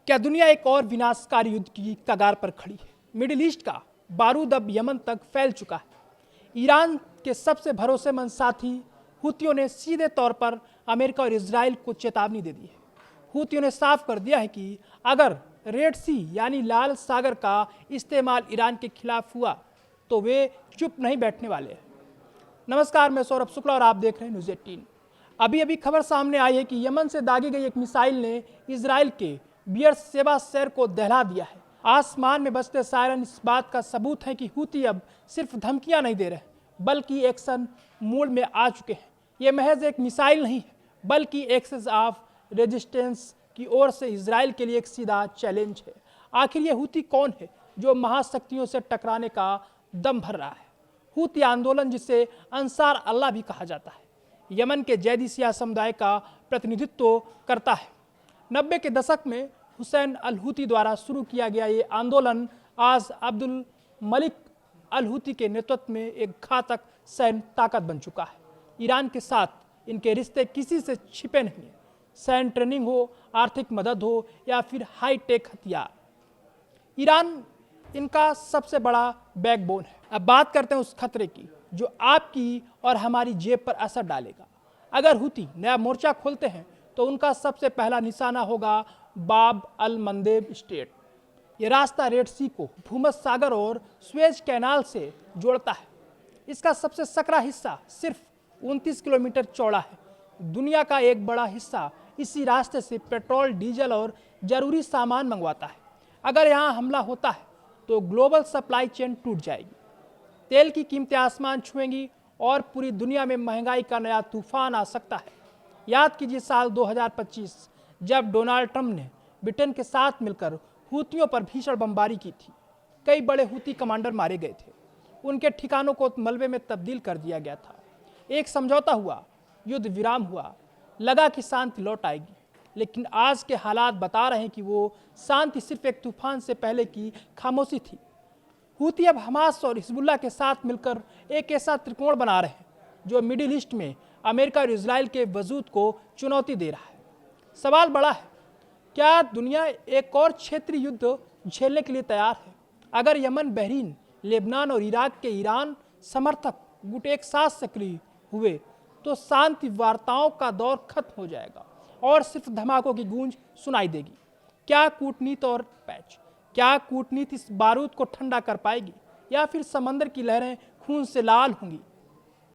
क्या दुनिया एक और विनाशकारी युद्ध की कगार पर खड़ी है? मिडिल ईस्ट का बारूद अब यमन तक फैल चुका है। ईरान के सबसे भरोसेमंद साथी हुतियों ने सीधे तौर पर अमेरिका और इजराइल को चेतावनी दे दी है। हुतियों ने साफ कर दिया है कि अगर रेड सी यानी लाल सागर का इस्तेमाल ईरान के खिलाफ हुआ तो वे चुप नहीं बैठने वाले हैं। नमस्कार, मैं सौरभ शुक्ला और आप देख रहे हैं न्यूज़ 18। अभी खबर सामने आई है कि यमन से दागी गई एक मिसाइल ने इजराइल के बियर सेबा शहर को दहला दिया है। आसमान में बजते सायरन इस बात का सबूत है कि हुती अब सिर्फ धमकियां नहीं दे रहे बल्कि एक्शन मोड में आ चुके हैं। ये महज एक मिसाइल नहीं है बल्कि एक्सेस ऑफ रेजिस्टेंस की ओर से इजराइल के लिए एक सीधा चैलेंज है। आखिर ये हुती कौन है जो महाशक्तियों से टकराने का दम भर रहा है? हुती आंदोलन, जिसे अंसार अल्लाह भी कहा जाता है, यमन के जैदी शिया समुदाय का प्रतिनिधित्व करता है। 90 के दशक में हुसैन अल हुती द्वारा शुरू किया गया ये आंदोलन आज अब्दुल मलिक अल हुती के नेतृत्व में एक घातक सैन्य ताकत बन चुका है। ईरान के साथ इनके रिश्ते किसी से छिपे नहीं हैं। सैन्य ट्रेनिंग हो, आर्थिक मदद हो या फिर हाईटेक हथियार, ईरान इनका सबसे बड़ा बैकबोन है। अब बात करते हैं उस खतरे की जो आपकी और हमारी जेब पर असर डालेगा। अगर हुती नया मोर्चा खोलते हैं तो उनका सबसे पहला निशाना होगा बाब अल मंदेब स्ट्रेट। ये रास्ता रेड सी को भूमध्य सागर और स्वेज कैनाल से जोड़ता है। इसका सबसे सकरा हिस्सा सिर्फ 29 किलोमीटर चौड़ा है। दुनिया का एक बड़ा हिस्सा इसी रास्ते से पेट्रोल, डीजल और जरूरी सामान मंगवाता है। अगर यहाँ हमला होता है तो ग्लोबल सप्लाई चेन टूट जाएगी, तेल की कीमतें आसमान छुएंगी और पूरी दुनिया में महंगाई का नया तूफान आ सकता है। याद कीजिए साल 2025 जब डोनाल्ड ट्रंप ने ब्रिटेन के साथ मिलकर हुतियों पर भीषण बमबारी की थी। कई बड़े हुती कमांडर मारे गए थे, उनके ठिकानों को मलबे में तब्दील कर दिया गया था। एक समझौता हुआ, युद्ध विराम हुआ, लगा कि शांति लौट आएगी, लेकिन आज के हालात बता रहे हैं कि वो शांति सिर्फ एक तूफान से पहले की खामोशी थी। हुती अब हमास और हिजबुल्लाह के साथ मिलकर एक ऐसा त्रिकोण बना रहे हैं जो मिडिल ईस्ट में अमेरिका और इजराइल के वजूद को चुनौती दे रहा है। सवाल बड़ा है, क्या दुनिया एक और क्षेत्रीय युद्ध झेलने के लिए तैयार है? अगर यमन, बहरीन, लेबनान और इराक के ईरान समर्थक गुट एक साथ सक्रिय हुए तो शांति वार्ताओं का दौर खत्म हो जाएगा और सिर्फ धमाकों की गूंज सुनाई देगी। क्या कूटनीति और पैच, क्या कूटनीति इस बारूद को ठंडा कर पाएगी या फिर समंदर की लहरें खून से लाल होंगी?